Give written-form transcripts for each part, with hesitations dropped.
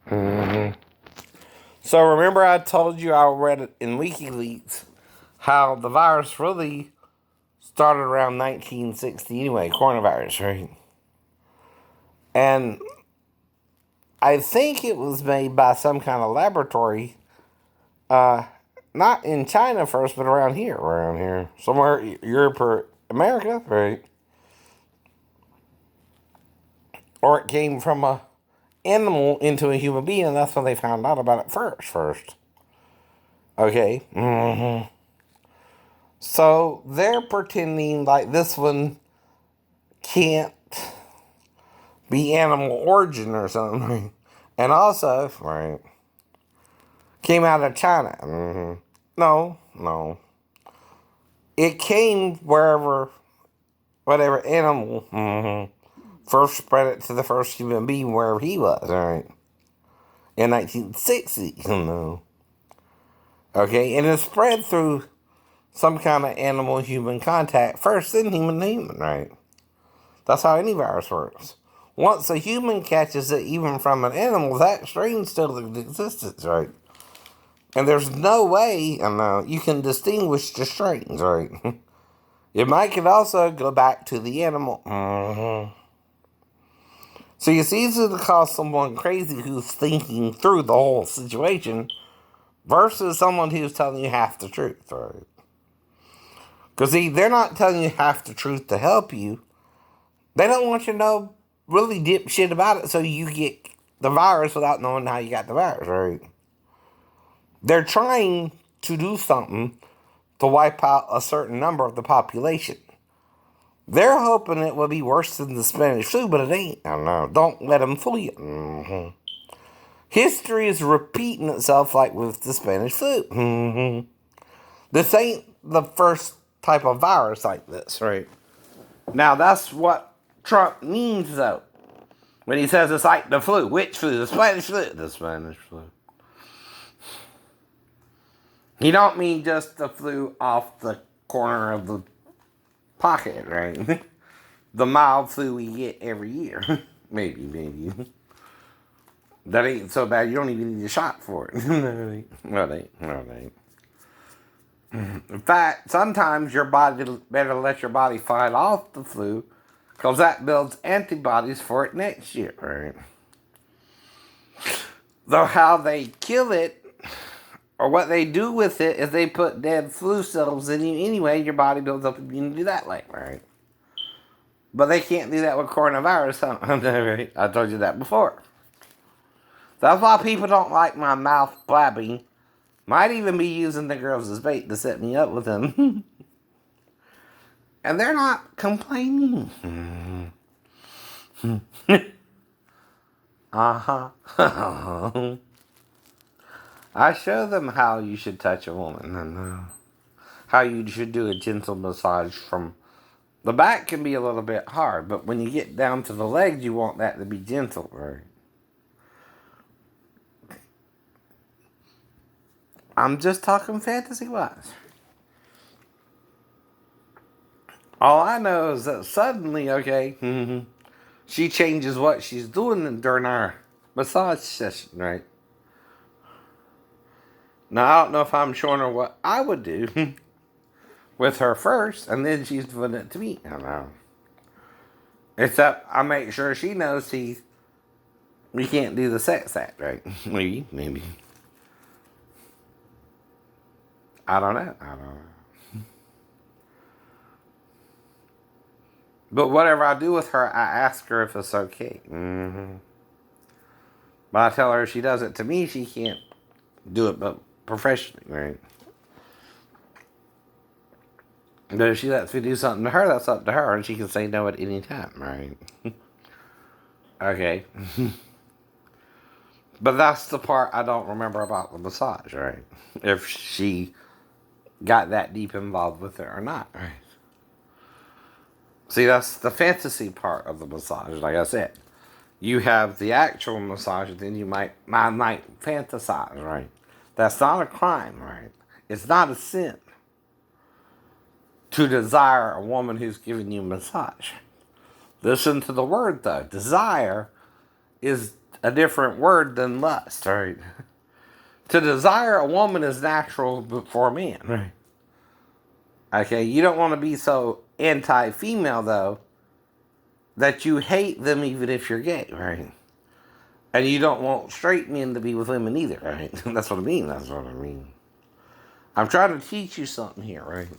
Hmm. So remember I told you I read it in WikiLeaks how the virus really started around 1960 anyway, coronavirus, right? And I think it was made by some kind of laboratory, uh, not in China first, but around here, somewhere Europe or America, right? Or it came from a animal into a human being, and that's when they found out about it first. Okay. So they're pretending like this one can't be animal origin or something. And also, right, came out of China. No, no. It came wherever, whatever animal first spread it to the first human being wherever he was, right? In 1960. Okay, and it spread through some kind of animal human contact first, then human to human, right? That's how any virus works. Once a human catches it, even from an animal, that strain still in existence, right? And there's no way, you can distinguish the strains, right? It might could also go back to the animal. So it's easy to call someone crazy who's thinking through the whole situation versus someone who's telling you half the truth, right? Because see, they're not telling you half the truth to help you. They don't want you to know really deep shit about it so you get the virus without knowing how you got the virus, right? They're trying to do something to wipe out a certain number of the population. They're hoping it will be worse than the Spanish flu, but it ain't. I don't know. Don't let them fool you. History is repeating itself like with the Spanish flu. This ain't the first type of virus like this, right? Now, that's what Trump means, though. When he says it's like the flu. Which flu? The Spanish flu. The Spanish flu. He don't mean just the flu off the corner of the pocket, right? The mild flu we get every year. maybe. That ain't so bad. You don't even need a shot for it. No, they ain't. In fact, sometimes your body better let your body fight off the flu, because that builds antibodies for it next year, right? Though how they kill it, or what they do with it, is they put dead flu cells in you anyway. Your body builds up immunity that way, right? But they can't do that with coronavirus. Huh? I told you that before. That's why people don't like my mouth blabbing. Might even be using the girls as bait to set me up with them. And they're not complaining. Uh-huh. I show them how you should touch a woman and how you should do a gentle massage from the back can be a little bit hard, but when you get down to the legs, you want that to be gentle, right? I'm just talking fantasy-wise. All I know is that suddenly, okay, she changes what she's doing during our massage session, right? Now, I don't know if I'm showing her what I would do with her first, and then she's doing it to me. I don't know. Except I make sure she knows we can't do the sex act, right? Maybe. I don't know. But whatever I do with her, I ask her if it's okay. But I tell her if she does it to me, she can't do it but professionally, right? But if she lets me do something to her, that's up to her, and she can say no at any time, right? Okay. But that's the part I don't remember about the massage, right? If she got that deep involved with it or not, right? See, that's the fantasy part of the massage, like I said. You have the actual massage, then you might fantasize, right? That's not a crime, right? It's not a sin to desire a woman who's giving you a massage. Listen to the word though. Desire is a different word than lust, right? To desire a woman is natural for men, right? Okay, you don't want to be so anti-female, though, that you hate them even if you're gay, right? And you don't want straight men to be with women either, right? That's what I mean. That's what I mean. I'm trying to teach you something here, right?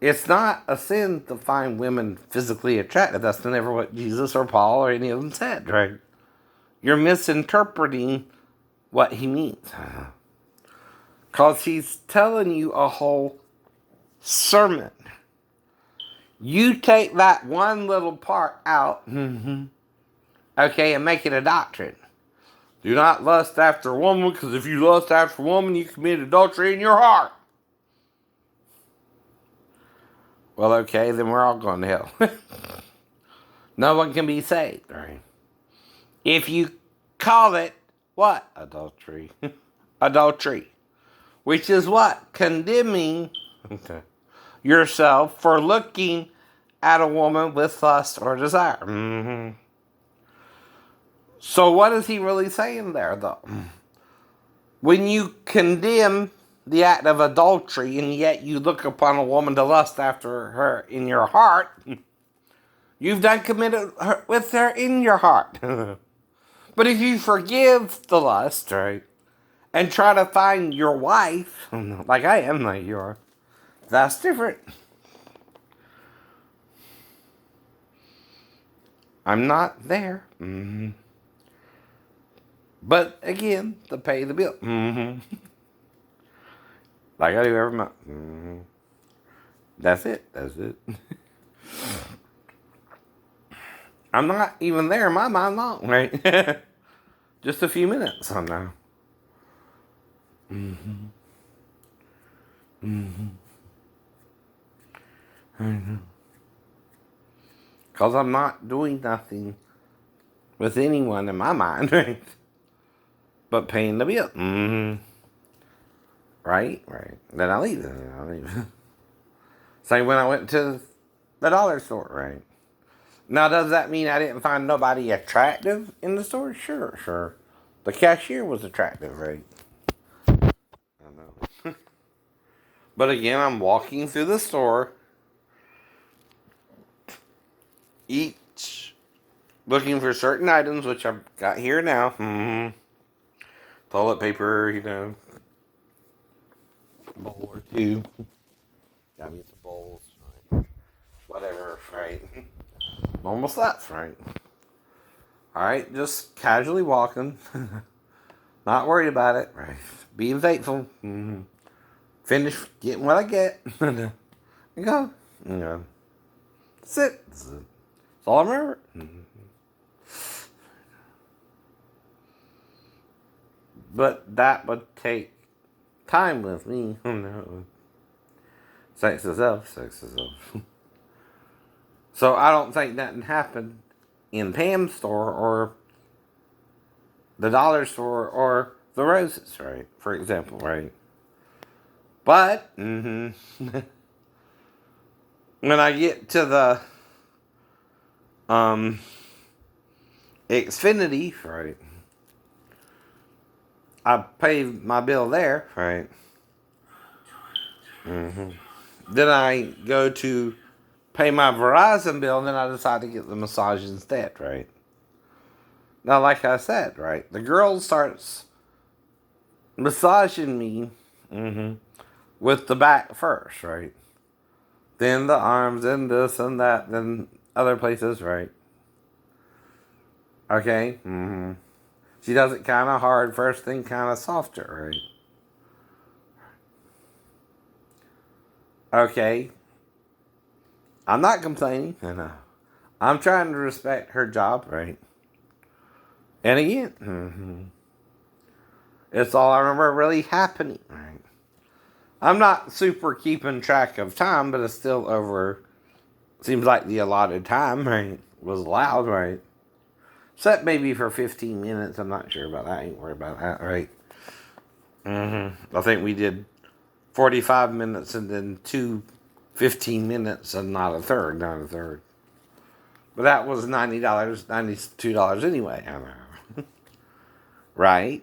It's not a sin to find women physically attractive. That's never what Jesus or Paul or any of them said, right? You're misinterpreting what he means. Because he's telling you a whole sermon. You take that one little part out, okay, and make it a doctrine. Do not lust after a woman, because if you lust after a woman, you commit adultery in your heart. Well, okay, then we're all going to hell. No one can be saved, right? If you call it, what? Adultery. Adultery. Which is what? Condemning yourself for looking at a woman with lust or desire. So what is he really saying there, though? When you condemn the act of adultery and yet you look upon a woman to lust after her in your heart, you've done committed with her in your heart. But if you forgive the lust, right, and try to find your wife, like I am, like you are, that's different. I'm not there. But again, to pay the bill. Like I do every month. That's it. That's it. I'm not even there in my mind long, right? Just a few minutes on now. Because I'm not doing nothing with anyone in my mind, right? But paying the bill. Right? Then I leave. Same when I went to the dollar store, right? Now, does that mean I didn't find nobody attractive in the store? Sure. The cashier was attractive, right? I know. But again, I'm walking through the store, each looking for certain items, which I've got here now. Toilet paper, a bowl or two. Got me some bowls, right? Whatever, right? Normal stuff, right? Alright, just casually walking. Not worried about it, right? Being faithful. Finish getting what I get. And go. That's it. That's all I remember. But that would take time with me. Sex is self. So I don't think nothing happened in Pam's store or the dollar store or the Roses, right? For example, right? But when I get to the Xfinity, right? I pay my bill there, right? Then I go to pay my Verizon bill, and then I decide to get the massage instead, right? Now, like I said, right, the girl starts massaging me with the back first, right? Then the arms, then this and that, then other places, right? Okay? She does it kind of hard first, then kind of softer, right? Okay. I'm not complaining. I'm trying to respect her job, right? And again, it's all I remember really happening, right? I'm not super keeping track of time, but it's still over. Seems like the allotted time, right, was allowed, right? Set maybe for 15 minutes. I'm not sure about that. I ain't worried about that, right? I think we did 45 minutes and then 15 minutes and not a third. But that was $90, $92 anyway. I don't know. Right?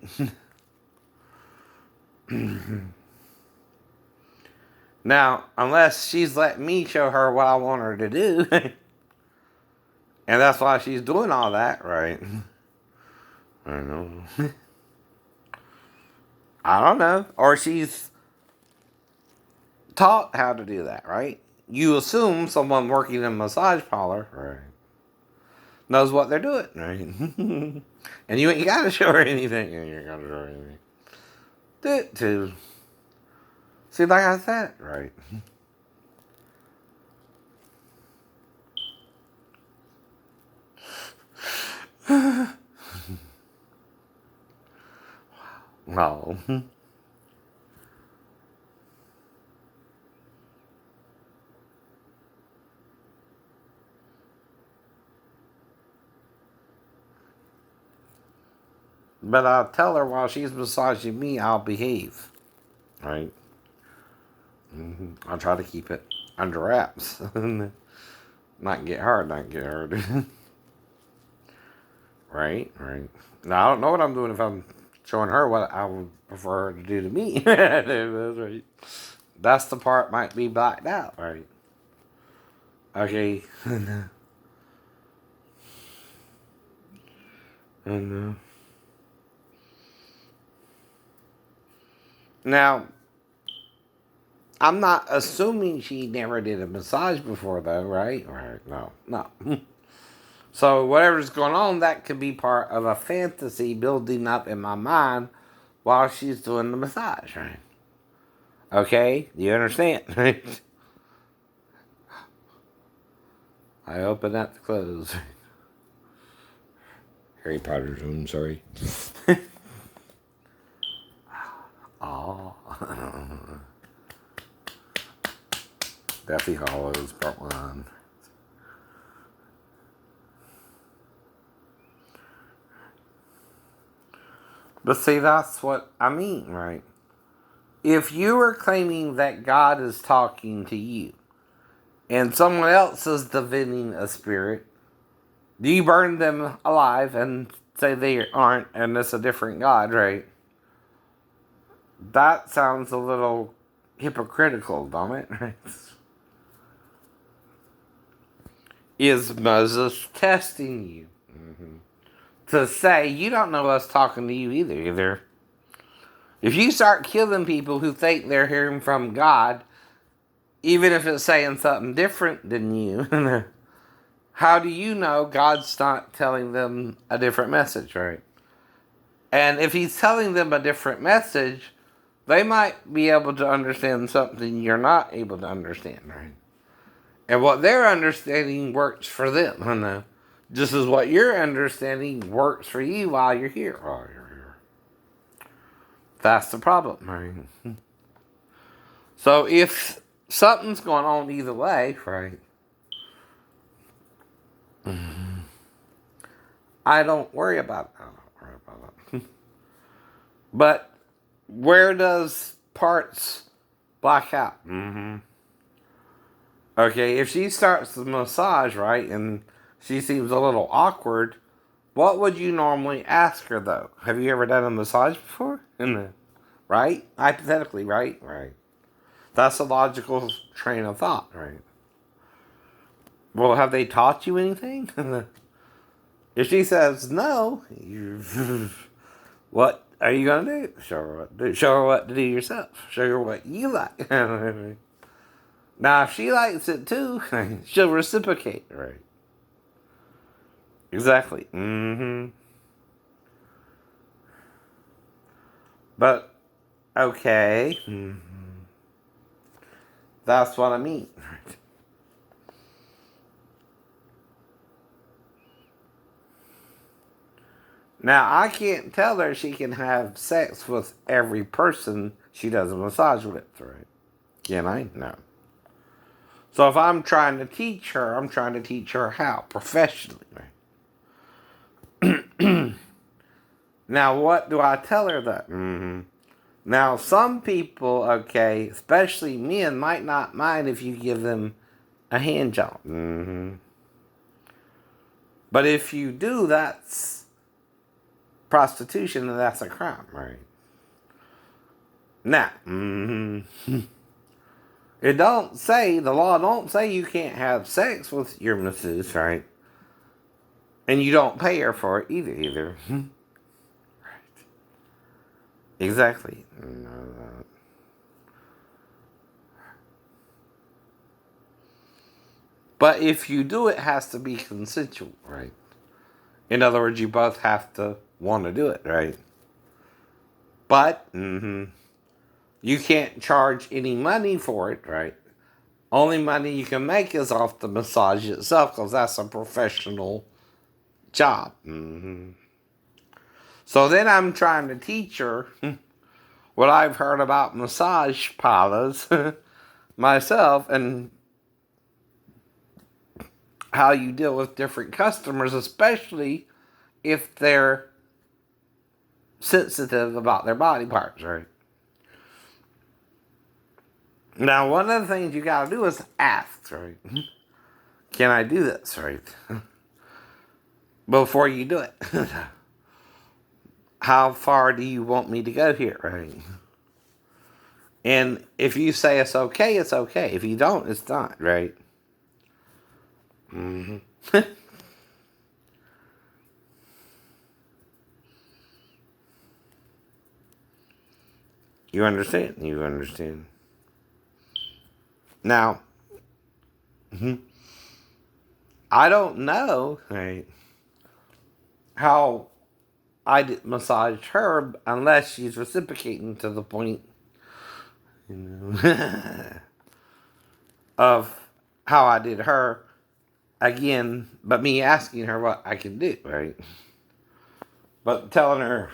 Now, unless she's letting me show her what I want her to do, and that's why she's doing all that, right? I don't know. I don't know. Or she's taught how to do that, right? You assume someone working in a massage parlor, right, knows what they're doing, right? And you ain't got to show her anything. You ain't got to show her anything. To see, like I said, right? No. But I'll tell her while she's massaging me, I'll behave, right? I'll try to keep it under wraps. Not get hard, not get hurt. Right, right. Now, I don't know what I'm doing if I'm showing her what I would prefer her to do to me. That's right. That's the part might be blacked out, right? Okay. And now, I'm not assuming she never did a massage before, though, right? Right? No, no. So whatever's going on, that could be part of a fantasy building up in my mind while she's doing the massage, right? Okay, do you understand? I open that to close. Harry Potter's room, sorry. Oh. Deathly Hollows, part 1. But see, that's what I mean, right? If you are claiming that God is talking to you and someone else is divining a spirit, do you burn them alive and say they aren't and it's a different God, right? That sounds a little hypocritical, don't it? Is Moses testing you? To say, you don't know us talking to you either. If you start killing people who think they're hearing from God, even if it's saying something different than you, how do you know God's not telling them a different message, right? And if he's telling them a different message, they might be able to understand something you're not able to understand, right? And what they're understanding works for them, just as what you're understanding works for you while you're here. That's the problem, right? So if something's going on either way, right? I don't worry about it. I don't worry about it. But where does parts black out? Okay, if she starts the massage, right, and she seems a little awkward, what would you normally ask her, though? Have you ever done a massage before? Right? Hypothetically, right? Right. That's a logical train of thought, right? Well, have they taught you anything? If she says no, what are you gonna do? Show her what to do. Show her what to do yourself. Show her what you like. Now, if she likes it too, she'll reciprocate, right? Exactly. But okay, that's what I mean. Now, I can't tell her she can have sex with every person she does a massage with, right? Can I? No. So if I'm trying to teach her, I'm trying to teach her how, professionally, right? Now, what do I tell her that? Now, some people, okay, especially men, might not mind if you give them a hand job. But if you do, that's prostitution, then that's a crime, right? Now, it don't say, the law don't say you can't have sex with your masseuse, right? And you don't pay her for it either. Right. Exactly. But if you do, it has to be consensual, right? In other words, you both have to want to do it, right? But you can't charge any money for it, right? Only money you can make is off the massage itself, because that's a professional job. So then I'm trying to teach her what I've heard about massage parlors myself, and how you deal with different customers, especially if they're sensitive about their body parts, right? Now, one of the things you gotta do is ask, right? Can I do this, right? Before you do it. How far do you want me to go here, right? And if you say it's okay, it's okay. If you don't, it's not, right? You understand? You understand. Now, I don't know, right, how I massage her unless she's reciprocating to the point, of how I did her again, but me asking her what I can do, right? But telling her,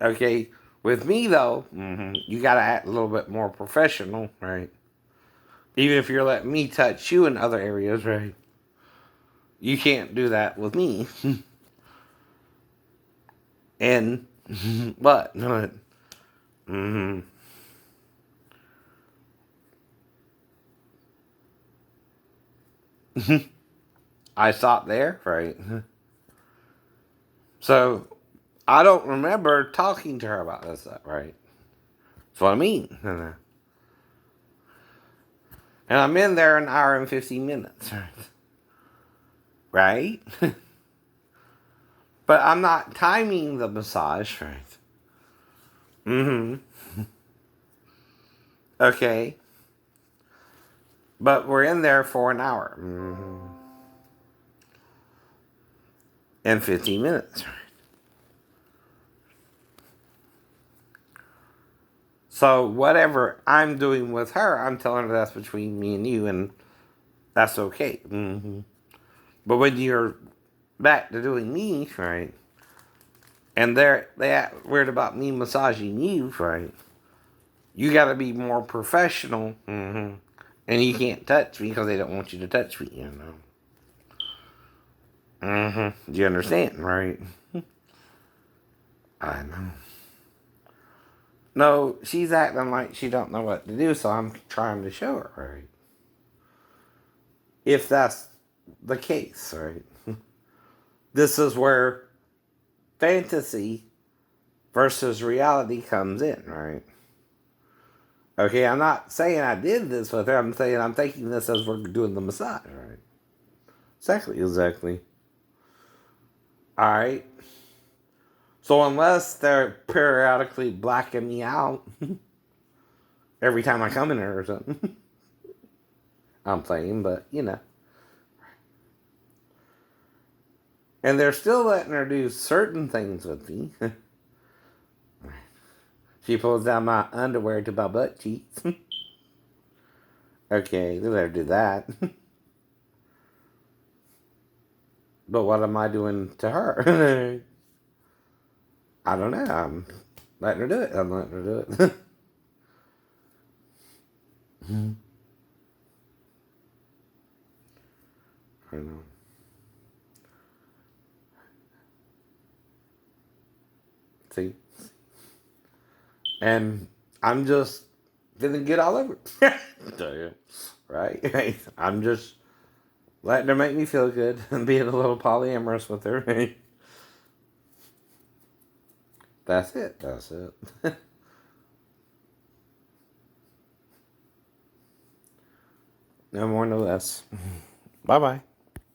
okay, with me though, you gotta act a little bit more professional, right? Even if you're letting me touch you in other areas, right? You can't do that with me. And what? I stopped there, right? So I don't remember talking to her about this stuff, right? That's what I mean. And I'm in there an hour and 15 minutes, right? But I'm not timing the massage, right? Okay. But we're in there for an hour. And 15 minutes. So whatever I'm doing with her, I'm telling her that's between me and you, and that's okay. But when you're back to doing me, right, and they act weird about me massaging you, right, you got to be more professional, and you can't touch me because they don't want you to touch me, Do you understand, right? I know. No, she's acting like she don't know what to do, so I'm trying to show her, right? If that's the case, right? This is where fantasy versus reality comes in, right? Okay, I'm not saying I did this with her. I'm saying I'm taking this as we're doing the massage, right? Exactly. All right. So unless they're periodically blacking me out every time I come in there or something, I'm playing, but you know. And they're still letting her do certain things with me. She pulls down my underwear to my butt cheeks. Okay, they let her do that. But what am I doing to her? I don't know. I'm letting her do it. I'm letting her do it. I know. See? And I'm just gonna get all over it. Right? I'm just letting her make me feel good and being a little polyamorous with her. That's it. That's it. No more, no less. Bye bye.